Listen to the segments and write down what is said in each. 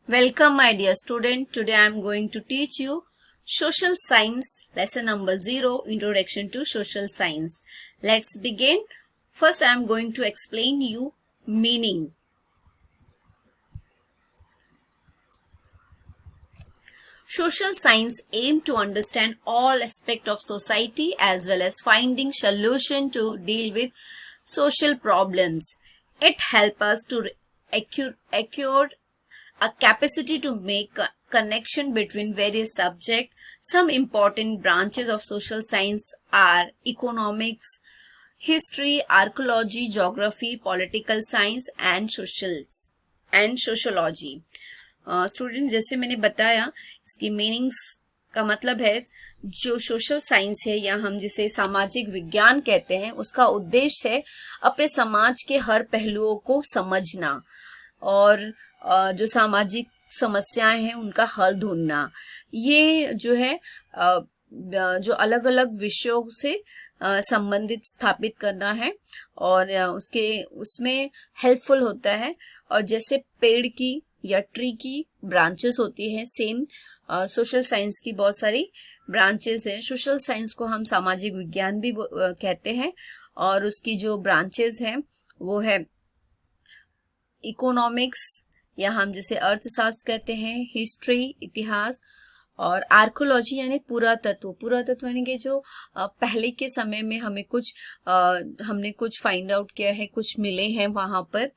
Welcome my dear student. Today I am going to teach you Social Science lesson number 0, Introduction to Social Science. Let's begin. First I am going to explain you meaning. Social science aim to understand all aspects of society as well as finding solution to deal with social problems. It helps us to acquire a capacity to make a connection between various subjects. Some important branches of social science are economics, history, archaeology, geography, political science and sociology. Students जैसे मैंने बताया इसकी meanings का मतलब है जो social science है या हम जिसे सामाजिक विज्ञान कहते हैं उसका उद्देश्य है अपने समाज के हर पहलुओं को समझना और जो सामाजिक समस्याएं हैं उनका हल ढूंढना। ये जो है जो अलग अलग विषयों से संबंधित स्थापित करना है और उसमें हेल्पफुल होता है। और जैसे पेड़ की या ट्री की ब्रांचेस होती है, सेम सोशल साइंस की बहुत सारी ब्रांचेस हैं। सोशल साइंस को हम सामाजिक विज्ञान भी कहते हैं और उसकी जो ब्रांचेस हैं वो है इकोनॉमिक्स या हम जिसे अर्थशास्त्र कहते हैं, हिस्ट्री इतिहास और आर्कोलॉजी यानी पुरातत्व यानी कि जो पहले के समय में हमने कुछ फाइंड आउट किया है, कुछ मिले हैं वहां पर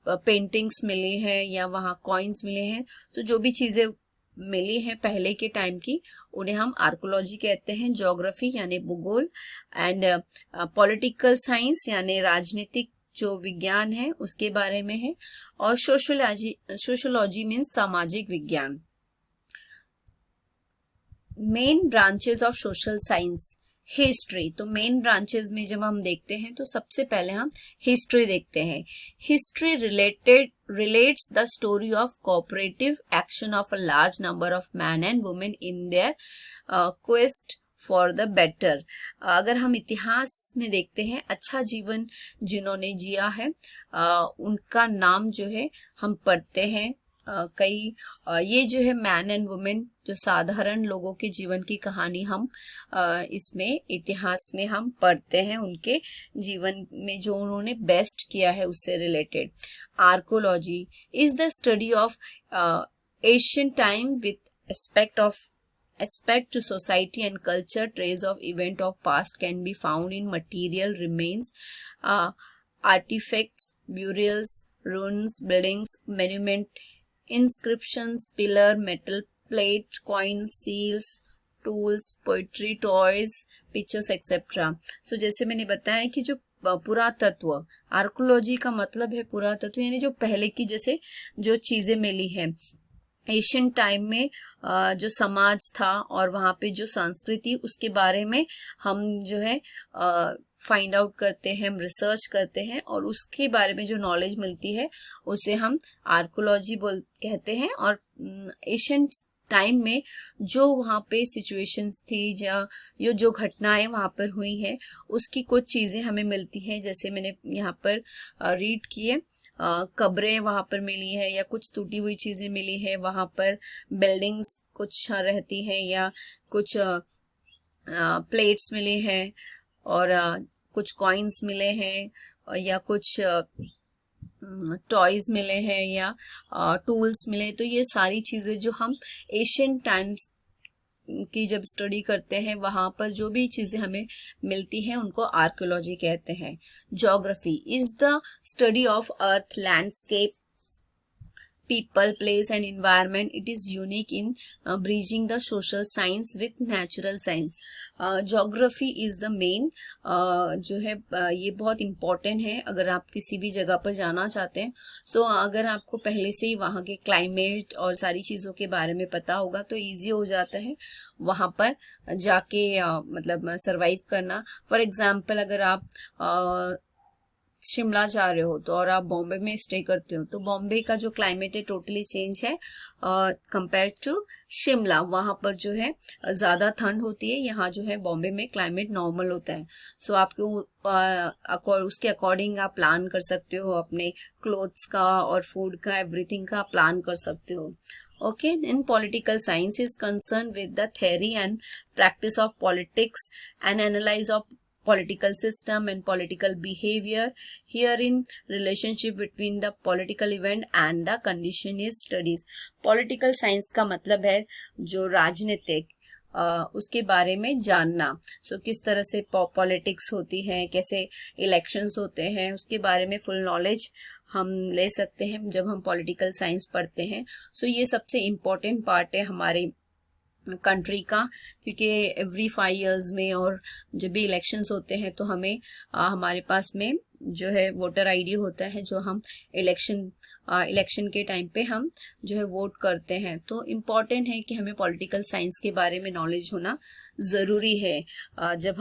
पेंटिंग्स मिली हैं या वहाँ कॉइन्स मिले हैं। तो जो भी चीजें मिली हैं पहले के टाइम की उन्हें हम आर्कोलॉजी कहते हैं। ज्योग्राफी यानी भूगोल एंड पॉलिटिकल साइंस यानी राजनीतिक जो विज्ञान है उसके बारे में है। और सोशियोलॉजी मीन्स सामाजिक विज्ञान। Main branches of social science, history. तो मेन ब्रांचेस में जब हम देखते हैं तो सबसे पहले हम हिस्ट्री देखते हैं। History relates the story of cooperative action of a large number of man and women in their quest for the better. अगर हम इतिहास में देखते हैं अच्छा जीवन जिन्होंने जिया है उनका नाम जो है हम पढ़ते हैं। ये जो है मैन एंड वुमेन जो साधारण लोगों के जीवन की कहानी हम इसमें इतिहास में हम पढ़ते हैं, उनके जीवन में जो उन्होंने बेस्ट किया है उससे related. Archaeology is the study of Asian time with aspect to society and culture. Trace of event of past can be found in material remains, artifacts, burials, ruins, buildings, monument, inscriptions, pillar, metal plate, coins, seals, tools, poetry, toys, pictures, etc. So जैसे मैंने बताया कि जो पुरातत्व, archaeology का मतलब है पुरातत्व यानी जो पहले की जैसे जो चीजें मिली हैं एशियन टाइम में जो समाज था और वहाँ पे जो संस्कृति उसके बारे में हम जो है फाइंड आउट करते हैं, हम रिसर्च करते हैं और उसके बारे में जो नॉलेज मिलती है उसे हम आर्कोलॉजी कहते हैं। और एशियन टाइम में जो वहाँ पे सिचुएशंस थी या जो घटनाएं वहाँ पर हुई हैं उसकी कुछ चीजें हमें मिलती हैं। जैसे मैंने यहाँ पर रीड किए, कब्रें वहां पर मिली है या कुछ टूटी हुई चीजें मिली है, वहां पर बिल्डिंग्स कुछ रहती हैं या कुछ प्लेट्स मिले हैं और कुछ कॉइन्स मिले हैं या कुछ टॉयज मिले हैं या टूल्स मिले। तो ये सारी चीजें जो हम एशियन टाइम्स की जब स्टडी करते हैं वहां पर जो भी चीजें हमें मिलती हैं उनको आर्कियोलॉजी कहते हैं। Geography is the study of earth, landscape, people, place and environment. It is unique in bridging the social science with natural science. Geography is the main जो है ये बहुत important है अगर आप किसी भी जगह पर जाना चाहते हैं। सो अगर आपको पहले से ही वहाँ के क्लाइमेट और सारी चीज़ों के बारे में पता होगा तो इजी हो जाता है वहाँ पर जाके मतलब सरवाइव करना। फॉर एग्जाम्पल अगर आप शिमला जा रहे हो तो और आप बॉम्बे में स्टे करते हो तो बॉम्बे का जो क्लाइमेट है टोटली चेंज है कंपेयर टू शिमला। वहां पर जो है ज्यादा ठंड होती है, यहाँ जो है बॉम्बे में क्लाइमेट नॉर्मल होता है। सो आपको उसके अकॉर्डिंग आप प्लान कर सकते हो, अपने क्लोथ्स का और फूड का एवरीथिंग का प्लान कर सकते हो। Okay, in political science is concerned with the theory and practice of politics and analyze of political system and political behavior. Herein relationship between the political event and the condition is studies. Political science का मतलब है जो राजनीतिक उसके बारे में जानना। सो किस तरह से पॉलिटिक्स होती है, कैसे इलेक्शंस होते हैं, उसके बारे में फुल नॉलेज हम ले सकते हैं जब हम पॉलिटिकल साइंस पढ़ते हैं। सो ये सबसे इम्पोर्टेंट पार्ट है हमारे कंट्री का, क्योंकि एवरी 5 years में और जब भी इलेक्शंस होते हैं तो हमें हमारे पास में जो है वोटर आईडी होता है, जो हम इलेक्शन के टाइम पे हम जो है वोट करते हैं। तो इम्पॉर्टेंट है कि हमें पॉलिटिकल साइंस के बारे में नॉलेज होना ज़रूरी है। जब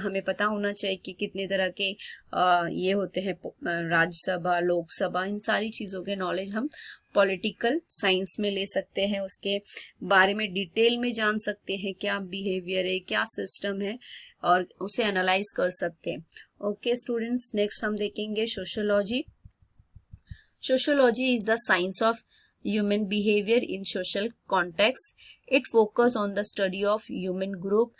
हमें पता होना चाहिए कि कितने तरह के ये होते हैं, राज्यसभा, लोकसभा, इन सारी चीज़ों के नॉलेज हम पॉलिटिकल साइंस में ले सकते हैं, उसके बारे में डिटेल में जान सकते हैं, क्या बिहेवियर है, क्या सिस्टम है, और उसे एनालाइज कर सकते हैं। ओके स्टूडेंट्स, नेक्स्ट हम देखेंगे sociology. Sociology is the science of human behavior in social context. It focuses on the study of human group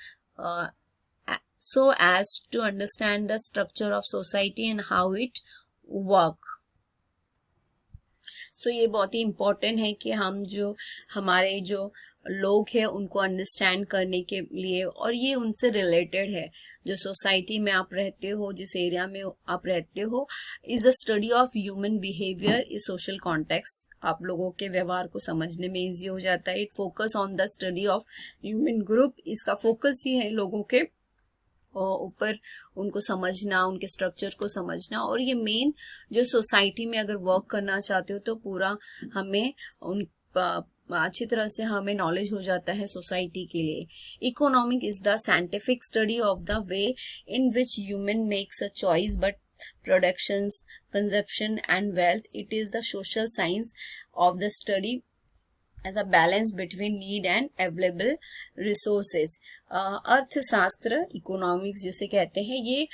so as to understand the structure of society and how it work. So ये बहुत ही important है कि हम जो हमारे जो लोग हैं उनको अंडरस्टैंड करने के लिए, और ये उनसे रिलेटेड है, जो सोसाइटी में आप रहते हो, जिस एरिया में आप रहते हो, is the study of human behaviour is social context. आप लोगों के व्यवहार को समझने में इजी हो जाता है। It focus on the study of human group, इसका फोकस ही है लोगों के ऊपर, उनको समझना, उनके स्ट्रक्चर को समझना। और ये मेन जो सोसाइटी में अगर वर्क करना चाहते हो तो पूरा हमें उन अच्छी तरह से हमें नॉलेज हो जाता है सोसाइटी के लिए। Economic is the scientific study of the way in which human makes a choice but productions, consumption and wealth. It is the social science of the study as a balance between need and available resources. अर्थशास्त्र, economics जिसे कहते हैं, ये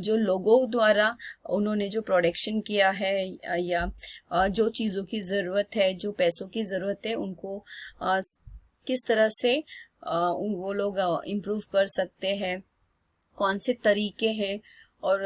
जो लोगों द्वारा उन्होंने जो प्रोडक्शन किया है या जो चीज़ों की ज़रूरत है, जो पैसों की ज़रूरत है, उनको किस तरह से वो लोग इम्प्रूव कर सकते हैं, कौन से तरीके हैं, और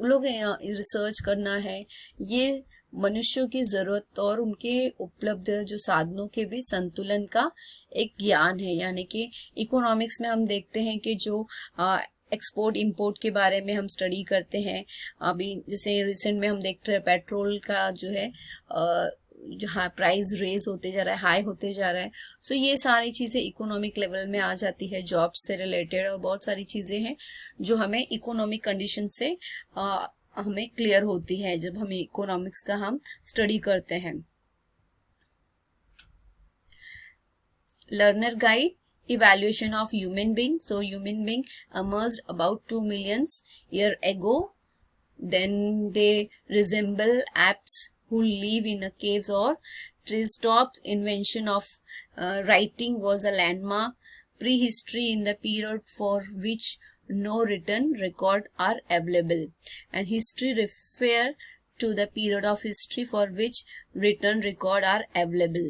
लोग रिसर्च करना है। ये मनुष्यों की जरूरत और उनके उपलब्ध जो साधनों के भी संतुलन का एक ज्ञान है। यानी कि इकोनॉमिक्स में हम देखते हैं कि जो एक्सपोर्ट इंपोर्ट के बारे में हम स्टडी करते हैं। अभी जैसे रिसेंट में हम देखते हैं पेट्रोल का जो है जो प्राइस रेज होते जा रहा है, हाई होते जा रहा है। सो ये सारी चीज़ें इकोनॉमिक लेवल में आ जाती है, जॉब से रिलेटेड, और बहुत सारी चीज़ें हैं जो हमें इकोनॉमिक कंडीशन से हमें क्लियर होती है जब हम इकोनॉमिक्स का हम स्टडी करते हैं। Learner guide, evaluation of human being. So human being emerged about 2 million years ago. Then they resemble apes who live in a caves or trees tops. Invention of writing was a landmark. Prehistory in the period for which no written record are available, and history refer to the period of history for which written record are available.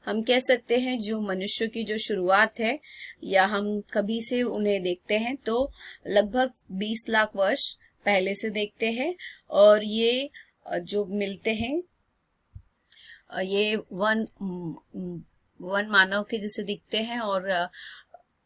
हम कह सकते हैं जो मनुष्य की जो शुरुआत है, या हम कभी से उन्हें देखते हैं तो लगभग 20 लाख वर्ष पहले से देखते हैं, और ये जो मिलते हैं ये वन मानव के जैसे दिखते हैं, और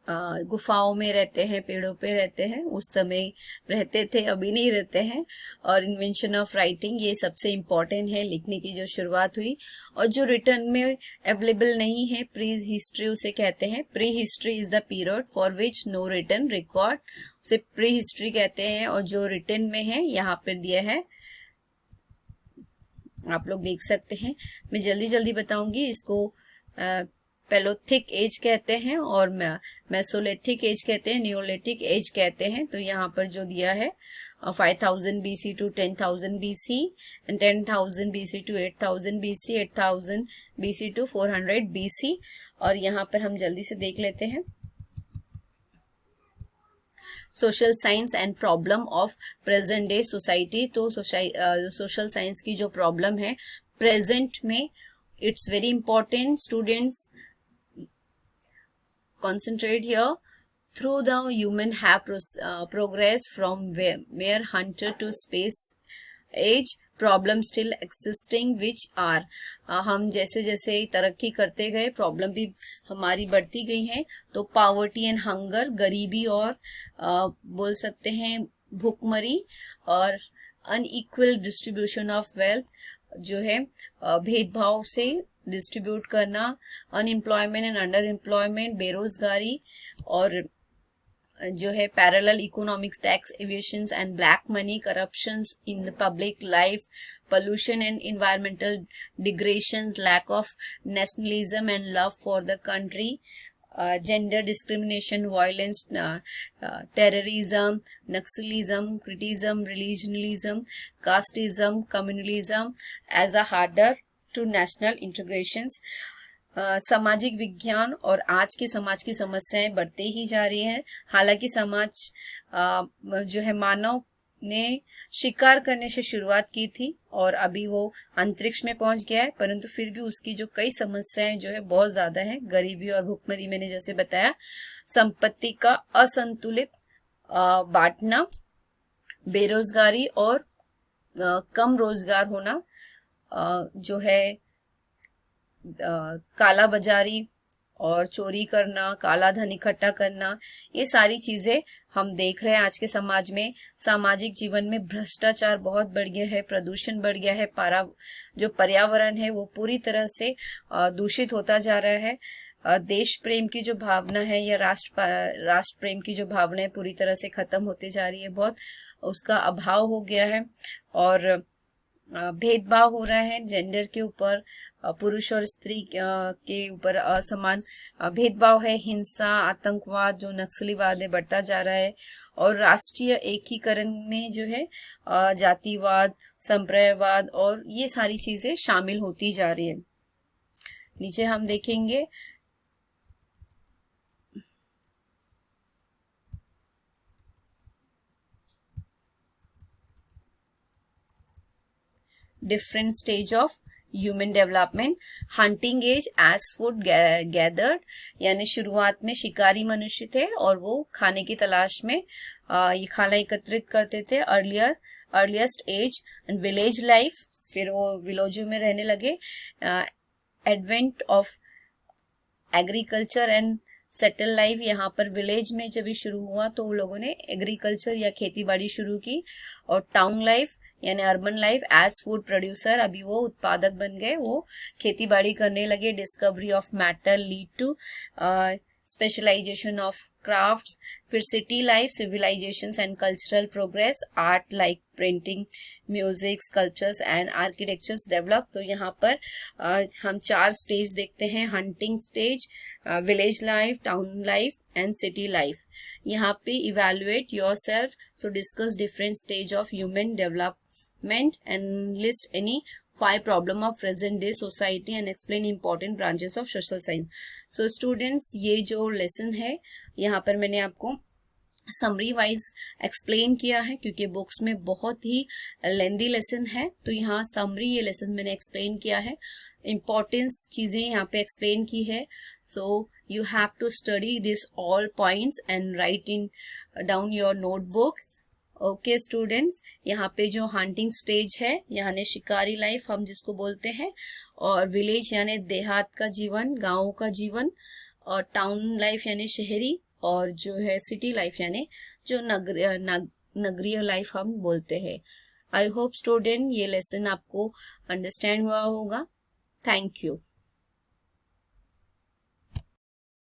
गुफाओं में रहते हैं, पेड़ों पे रहते हैं, उस समय रहते थे, अभी नहीं रहते हैं। और इन्वेंशन ऑफ राइटिंग, ये सबसे इम्पोर्टेंट है, लिखने की जो शुरुआत हुई। और जो रिटर्न में अवेलेबल नहीं है, प्री हिस्ट्री उसे कहते हैं। Prehistory is the period for which no written record, उसे प्री हिस्ट्री कहते हैं। और जो रिटर्न में है यहाँ पर दिया है, आप लोग देख सकते हैं। मैं जल्दी जल्दी बताऊंगी इसको, पैलोथिक एज कहते हैं और मेसोलिथिक एज कहते हैं, नियोलिथिक एज कहते हैं। तो यहाँ पर जो दिया है 5000 BC to 10,000 BC and 10,000 BC to 8,000 BC, 8,000 BC to 400 BC। और यहाँ पर हम जल्दी से देख लेते हैं social science and problem of present day society. तो सोशल साइंस की जो प्रॉब्लम है प्रेजेंट में, it's very important, students concentrate here. Through the human have progressed from mere hunter to space age, problem still existing which are हम जैसे जैसे तरक्की करते गए प्रॉब्लम भी हमारी बढ़ती गई हैं। तो पावर्टी एंड हंगर, गरीबी और बोल सकते हैं भूखमरी, और अनइक्वल डिस्ट्रीब्यूशन ऑफ वेल्थ जो है भेदभाव से डिस्ट्रीब्यूट करना, अनएम्प्लॉयमेंट एंड अंडर एम्प्लॉयमेंट, बेरोजगारी, और जो है parallel economic tax evasions and black money, corruptions in the public life, pollution and environmental degradation, lack of nationalism and love for the country, gender discrimination, violence, terrorism, Naxalism, criticism, religionism, casteism, communalism as a harder to national integrations। सामाजिक विज्ञान और आज के समाज की समस्याएं बढ़ते ही जा रही हैं। हालांकि समाज जो है मानव ने शिकार करने से शुरुआत की थी और अभी वो अंतरिक्ष में पहुंच गया है, परंतु फिर भी उसकी जो कई समस्याएं जो है बहुत ज्यादा है। गरीबी और भुखमरी, मैंने जैसे बताया, संपत्ति का असंतुलित बांटना, बेरोजगारी और कम रोजगार होना, जो है काला बाजारी और चोरी करना, काला धन इकट्ठा करना, ये सारी चीजें हम देख रहे हैं आज के समाज में। सामाजिक जीवन में भ्रष्टाचार बहुत बढ़ गया है, प्रदूषण बढ़ गया है, जो पर्यावरण है वो पूरी तरह से दूषित होता जा रहा है। देश प्रेम की जो भावना है या राष्ट्र प्रेम की जो भावना है पूरी तरह से खत्म होते जा रही है, बहुत उसका अभाव हो गया है। और भेदभाव हो रहा है जेंडर के ऊपर, पुरुष और स्त्री के ऊपर असमान भेदभाव है। हिंसा, आतंकवाद, जो नक्सलीवाद है बढ़ता जा रहा है। और राष्ट्रीय एकीकरण में जो है जातिवाद, संप्रदायवाद और ये सारी चीजें शामिल होती जा रही है। नीचे हम देखेंगे different stage of human development. Hunting age as food gathered, यानी शुरुआत में शिकारी मनुष्य थे और वो खाने की तलाश में ये खाना एकत्रित करते थे। Earliest age and village life, फिर वो विलेजों में रहने लगे। Advent of agriculture and settle life, यहाँ पर विलेज में जब ये शुरू हुआ तो लोगों ने एग्रीकल्चर या खेती बाड़ी शुरू की। और टाउन लाइफ यानी urban life as food producer, अभी वो उत्पादक बन गए, वो खेती बाड़ी करने लगे। Discovery of metal lead to specialization of crafts. फिर city life, civilizations and cultural progress, art like printing, music, sculptures and architectures develop. तो यहाँ पर हम 4 स्टेज देखते हैं, hunting stage, village life, town life and city life. यहाँ पे evaluate yourself, so discuss different stage of human development and list any 5 problem of present day society and explain important branches of social science. So students, ये जो lesson है यहाँ पर मैंने आपको summary wise explain किया है, क्योंकि बुक्स में बहुत ही लेंदी लेसन है, तो यहाँ समरी ये लेसन मैंने एक्सप्लेन किया है। इम्पोर्टेंस चीजें यहाँ पे एक्सप्लेन की है। सो you have to study this all points and write in down your notebook। Okay students, यहाँ पे जो हंटिंग स्टेज है यानी शिकारी लाइफ हम जिसको बोलते हैं, और विलेज यानी देहात का जीवन, गाँव का जीवन, और टाउन लाइफ यानी शहरी, और जो है सिटी लाइफ यानी जो नगरीय लाइफ हम बोलते हैं। आई होप स्टूडेंट ये लेसन आपको अंडरस्टैंड हुआ होगा। Thank you.